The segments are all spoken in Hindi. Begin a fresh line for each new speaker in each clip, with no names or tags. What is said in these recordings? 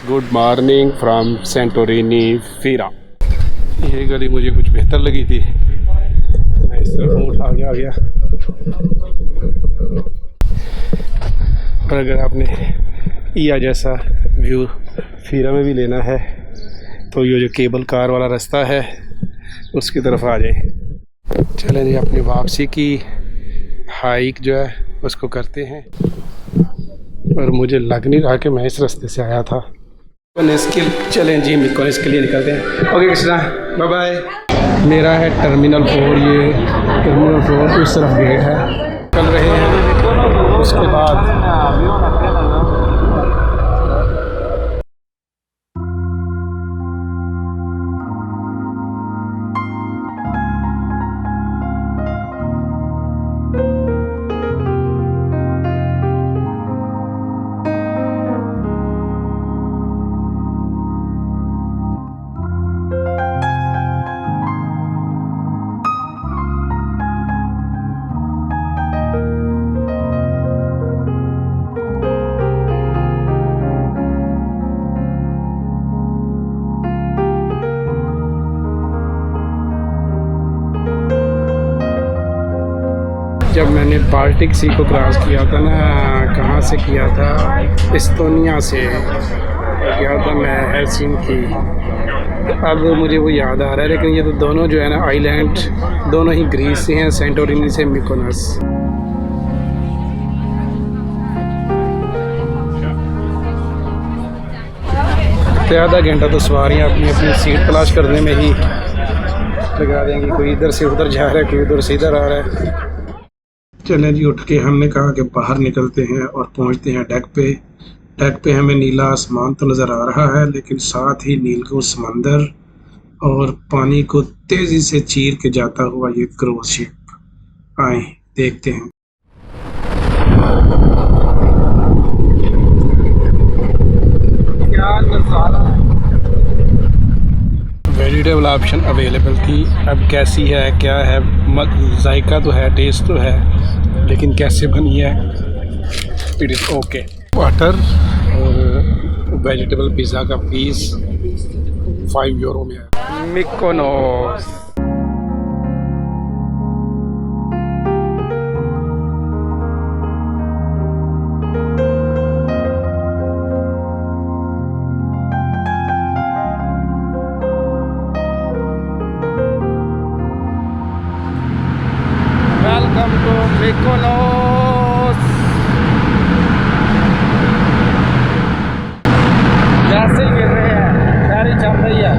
Good morning from Santorini FERA. ये गली मुझे कुछ बेहतर लगी थी, मैं इस तरफ ऊँट आ गया। और अगर आपने या जैसा व्यू फीरा में भी लेना है तो ये जो केबल कार वाला रास्ता है उसकी तरफ आ जाए। चलें जी, अपनी वापसी की हाइक जो है उसको करते हैं। और मुझे लग नहीं रहा कि मैं इस रास्ते से आया था। चलें जी, मिकोनिस के लिए निकलते हैं। Okay Krishna, bye bye. मेरा है टर्मिनल 4, ये टर्मिनल 4 उस तरफ गेट है। चल रहे हैं, उसके बाद जब मैंने बाल्टिक सी को क्रॉस किया था ना, कहाँ से किया था, एस्तोनिया से गया था मैं हेलसिंकी। अब मुझे वो याद आ रहा है, लेकिन ये तो दोनों जो है ना आइलैंड दोनों ही ग्रीस से हैं, सेंटोरिनी से मिकोनस। तो आधा घंटा तो सवारियाँ अपनी अपनी सीट तलाश करने में ही लगा देंगी। कोई इधर से उधर जा रहा है, कोई उधर से इधर आ रहा है। चलें जी, उठ के हमने कहा कि बाहर निकलते हैं और पहुंचते हैं डेक पे। डेक पे हमें नीला आसमान तो नज़र आ रहा है, लेकिन साथ ही नील को समंदर और पानी को तेज़ी से चीर के जाता हुआ ये क्रूज शिप। आए देखते हैं। क्या नज़ारा। वेजिटेबल ऑप्शन अवेलेबल थी। अब कैसी है, क्या है, जायका तो है, टेस्ट तो है, लेकिन कैसे बनी है, इट इज़ ओके। वाटर और वेजिटेबल पिज़्ज़ा का पीस 5 यूरो में है। मिकोनोस। Welcome to Mykonos. जैसे गिर रहे हैं, सारी चल रही है।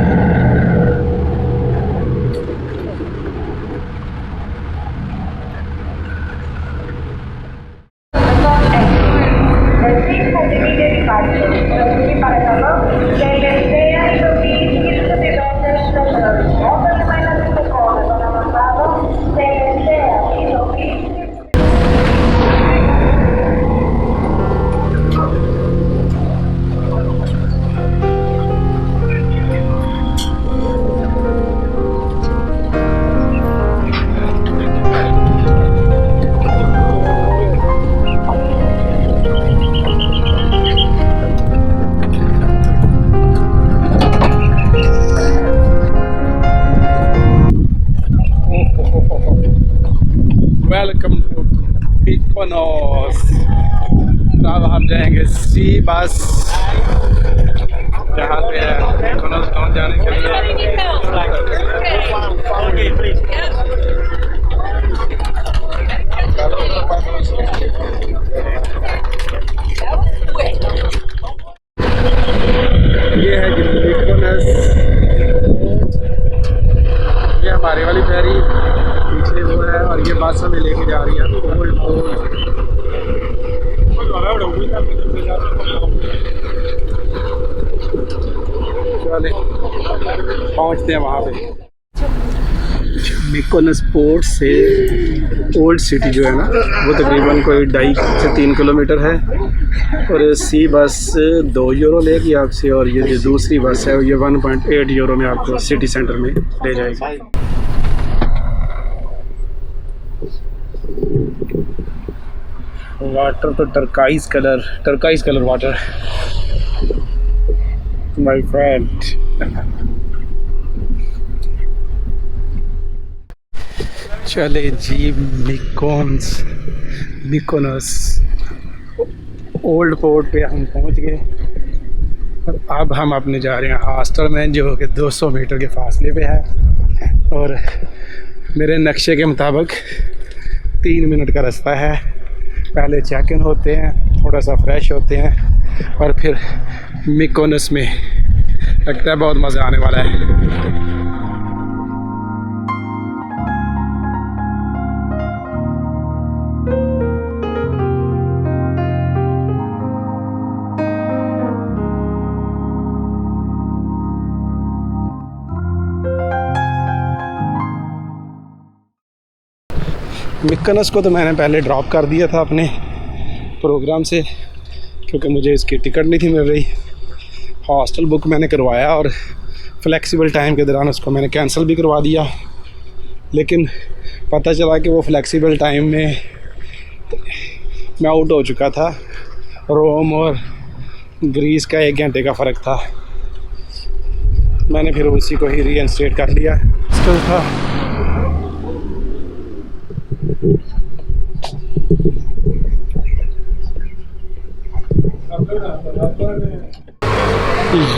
Welcome to Mykonos. अब हम जाएंगे सी बस, जहाँ पे है मिकोनोस टाउन जाने के लिए। ये है मिकोनोस, ये हमारे वाली फेरी पीछे वो है, और ये बस हमें लेके जा रही है चले पहुंचते हैं वहाँ पे। मिकोनोस पोर्ट से ओल्ड सिटी जो है ना, वो तकरीबन कोई 2.5 से 3 किलोमीटर है। और सी बस 2 यूरो लेगी आपसे, और ये जो दूसरी बस है ये 1.8 यूरो में आपको सिटी सेंटर में ले जाएगी। वाटर तो turquoise colour water. my friend. चले जी मिकोनस ओल्ड पोर्ट पे हम पहुंच गए और अब हम अपने जा रहे हैं हॉस्टल में, जो कि 200 मीटर के फासले पे है। और मेरे नक्शे के मुताबिक 3 मिनट का रास्ता है। पहले चेक इन होते हैं, थोड़ा सा फ्रेश होते हैं और फिर मिकोनस में लगता है बहुत मज़ा आने वाला है। मिकोनस को तो मैंने पहले ड्रॉप कर दिया था अपने प्रोग्राम से, क्योंकि मुझे इसकी टिकट नहीं थी मिल रही। हॉस्टल बुक मैंने करवाया और फ्लेक्सिबल टाइम के दौरान उसको मैंने कैंसिल भी करवा दिया, लेकिन पता चला कि वो फ्लेक्सिबल टाइम में मैं आउट हो चुका था। रोम और ग्रीस का 1 घंटे का फ़र्क था। मैंने फिर उसी को ही रीइंस्टेट कर लिया। हॉस्टल था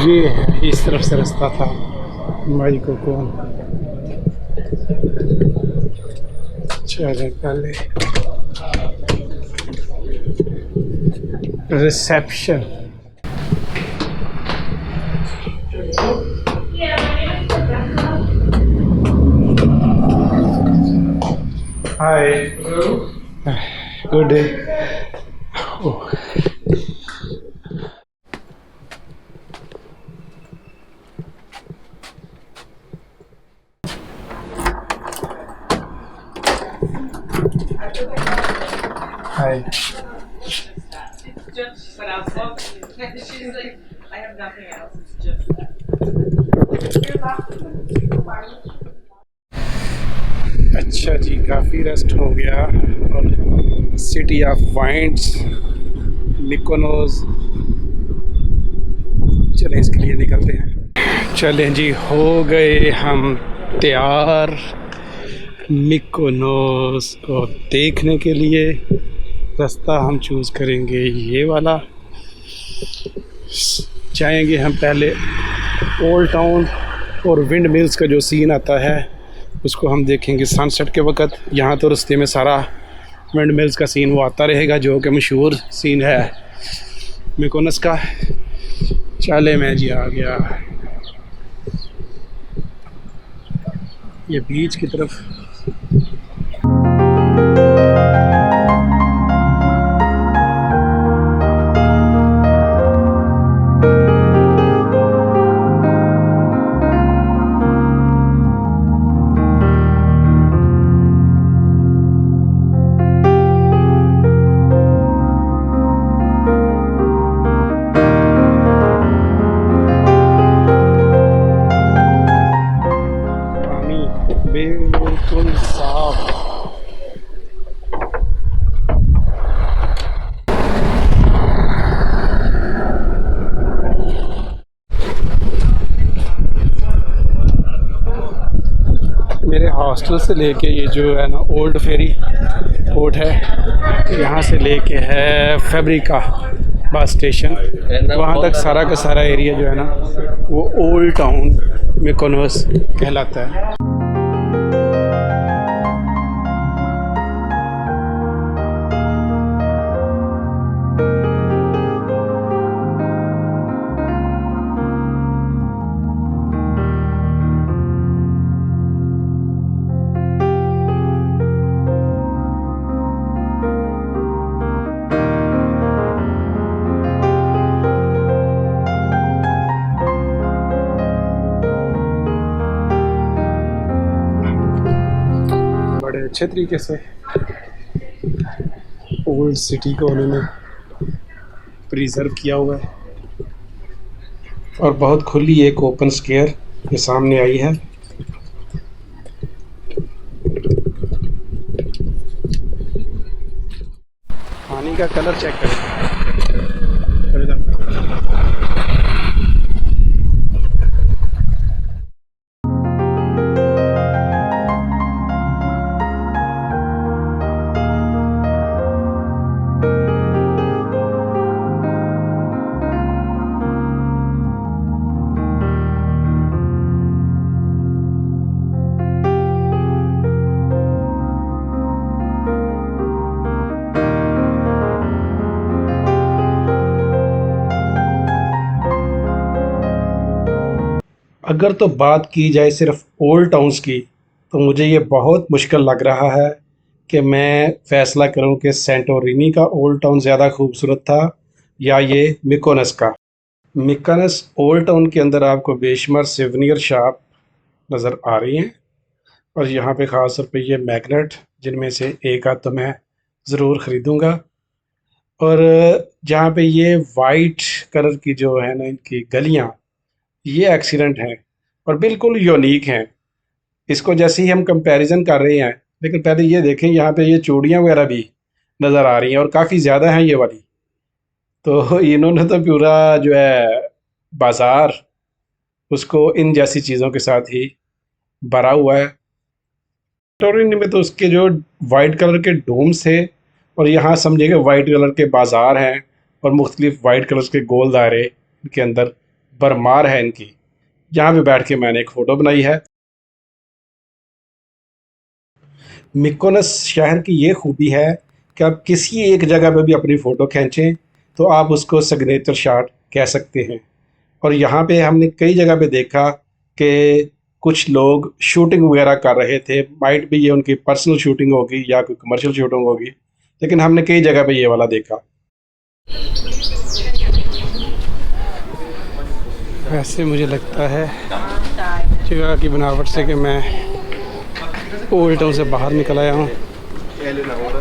ये है, इस तरफ से रास्ता था माई को कौन। चले पहले reception. Hi, good day. Hi.
It's just, but I was looking. She's like, I have nothing else. It's just that.
अच्छा जी, काफ़ी रेस्ट हो गया और सिटी ऑफ वाइन्स मिकोनोस, चलें इसके लिए निकलते हैं। चलें जी, हो गए हम तैयार मिकोनोस को देखने के लिए। रास्ता हम चूज़ करेंगे ये वाला। जाएंगे हम पहले ओल्ड टाउन और विंड मिल्स का जो सीन आता है उसको हम देखेंगे सनसेट के वक्त। यहाँ तो रास्ते में सारा विंड मिल्स का सीन वो आता रहेगा, जो कि मशहूर सीन है मिकोनस का। चले मैं जी आ गया ये बीच की तरफ। बिल्कुल साफ। मेरे हॉस्टल से लेके ये जो है ना ओल्ड फेरी पोर्ट है, यहाँ से लेके है फैब्रिका बस स्टेशन, वहाँ तक सारा का सारा एरिया जो है ना वो ओल्ड टाउन मिकोनोस कहलाता है। अच्छे तरीके से ओल्ड सिटी को उन्होंने प्रिजर्व किया हुआ है और बहुत खुली एक ओपन स्क्वायर ये सामने आई है। पानी का कलर चेक करें। अगर तो बात की जाए सिर्फ ओल्ड टाउन्स की, तो मुझे ये बहुत मुश्किल लग रहा है कि मैं फ़ैसला करूं कि सेंटोरिनी का ओल्ड टाउन ज़्यादा खूबसूरत था या ये मिकोनस का। मिकोनस ओल्ड टाउन के अंदर आपको बेशुमार सिवनियर शॉप नज़र आ रही हैं, और यहाँ पे ख़ास तौर पे ये मैग्नेट, जिनमें से एक आध तो मैं ज़रूर ख़रीदूँगा। और जहाँ पे ये वाइट कलर की जो है ना इनकी गलियाँ, ये एक्सीलेंट हैं और बिल्कुल यूनिक हैं। इसको जैसे ही हम कंपैरिजन कर रहे हैं, लेकिन पहले ये देखें, यहाँ पे ये चूड़ियाँ वगैरह भी नज़र आ रही हैं और काफ़ी ज़्यादा हैं ये वाली। तो इन्होंने तो पूरा जो है बाज़ार, उसको इन जैसी चीज़ों के साथ ही भरा हुआ है। टोरिन में तो उसके जो वाइट कलर के डोम्स थे, और यहाँ समझिए वाइट कलर के बाज़ार हैं और मुख्तलिफ वाइट कलर के गोल दायरे इनके अंदर भरमार है इनकी। यहाँ पे बैठ के मैंने एक फ़ोटो बनाई है। मिकोनस शहर की ये खूबी है कि आप किसी एक जगह पे भी अपनी फ़ोटो खींचें तो आप उसको सिग्नेचर शॉट कह सकते हैं। और यहाँ पे हमने कई जगह पे देखा कि कुछ लोग शूटिंग वगैरह कर रहे थे, माइट भी ये उनकी पर्सनल शूटिंग होगी या कोई कमर्शियल शूटिंग होगी, लेकिन हमने कई जगह पे ये वाला देखा। वैसे मुझे लगता है जगह की बनावट से कि मैं ओल्ड टाउन से बाहर निकल आया हूँ,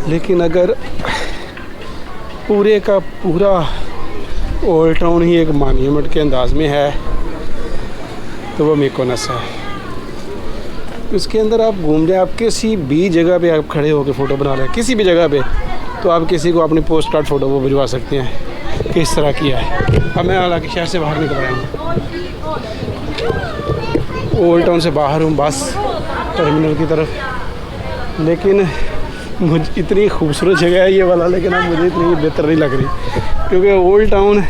लेकिन अगर पूरे का पूरा ओल्ड टाउन ही एक मॉन्यूमेंट के अंदाज में है तो वो मिकोनस है। उसके अंदर आप घूम जाए, आप किसी भी जगह पे आप खड़े होकर फ़ोटो बना लें, किसी भी जगह पे, तो आप किसी को अपनी पोस्ट कार्ड फ़ोटो वो भिजवा सकते हैं कि इस तरह किया है। अब मैं हालांकि शहर से बाहर निकल आया हूँ, ओल्ड टाउन से बाहर हूँ, बस टर्मिनल की तरफ, लेकिन मुझे इतनी खूबसूरत जगह है ये वाला, लेकिन अब मुझे इतनी बेहतर नहीं लग रही, क्योंकि ओल्ड टाउन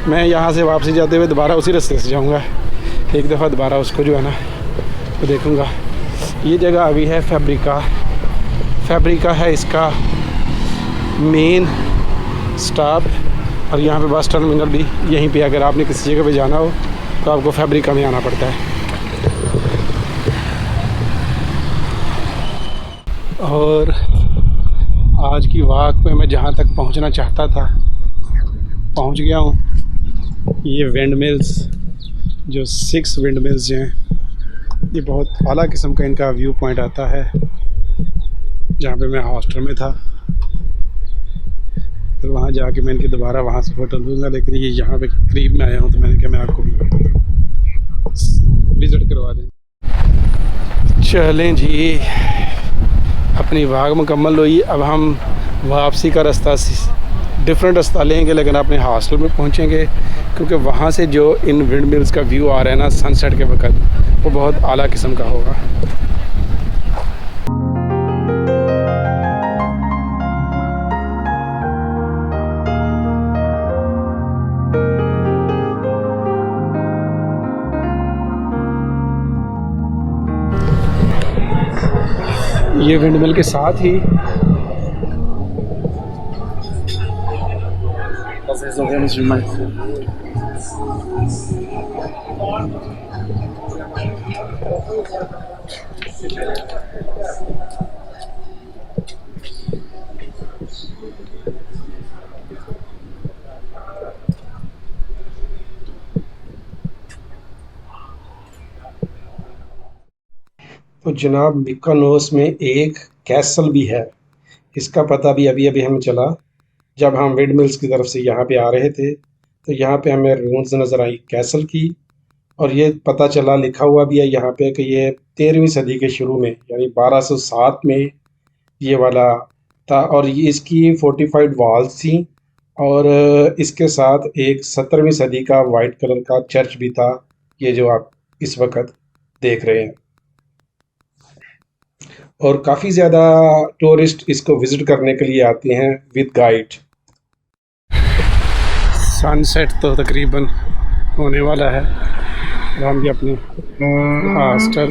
मैं यहाँ से वापसी जाते हुए दोबारा उसी रास्ते से जाऊँगा, एक दफ़ा दोबारा उसको जो है ना वो देखूँगा। ये जगह अभी है फैब्रिका है इसका मेन स्टॉप, और यहाँ पे बस टर्मिनल भी यहीं पे। अगर आपने किसी जगह पे जाना हो तो आपको फैब्रिका में आना पड़ता है। और आज की वाक पे मैं जहाँ तक पहुँचना चाहता था पहुँच गया हूँ। ये विंड मिल्स, जो 6 विंड मिल्स हैं, ये बहुत आला किस्म का इनका व्यू पॉइंट आता है जहाँ पे मैं हॉस्टल में था। फिर वहाँ जाके मैं इनके दोबारा वहाँ से फ़ोटो लूँगा, लेकिन ये यहाँ पे करीब में आया हूँ तो मैंने कहा मैं आपको भी विज़िट करवा दें। चलें जी, अपनी वाक मुकम्मल हुई। अब हम वापसी का रास्ता डिफरेंट रास्ता लेंगे, लेकिन अपने हॉस्टल में पहुंचेंगे, क्योंकि वहाँ से जो इन विंड मिल्स का व्यू आ रहा है ना सनसेट के वक्त, वो बहुत आला किस्म का होगा। ये विंड मिल के साथ ही तो जनाब मिकोनोस में एक कैसल भी है। इसका पता भी अभी अभी हमें चला जब हम विंड मिल्स की तरफ से यहाँ पे आ रहे थे, तो यहाँ पे हमें रूम्स नज़र आई कैसल की, और ये पता चला, लिखा हुआ भी है यहाँ पे कि ये 13वीं सदी के शुरू में यानी 1207 में ये वाला था, और ये इसकी फोर्टिफाइड वॉल्स थी, और इसके साथ एक 17वीं सदी का वाइट कलर का चर्च भी था, ये जो आप इस वक्त देख रहे हैं। और काफ़ी ज़्यादा टूरिस्ट इसको विज़िट करने के लिए आते हैं विद गाइड। सनसेट तो तकरीबन होने वाला है, और हम भी अपने हॉस्टल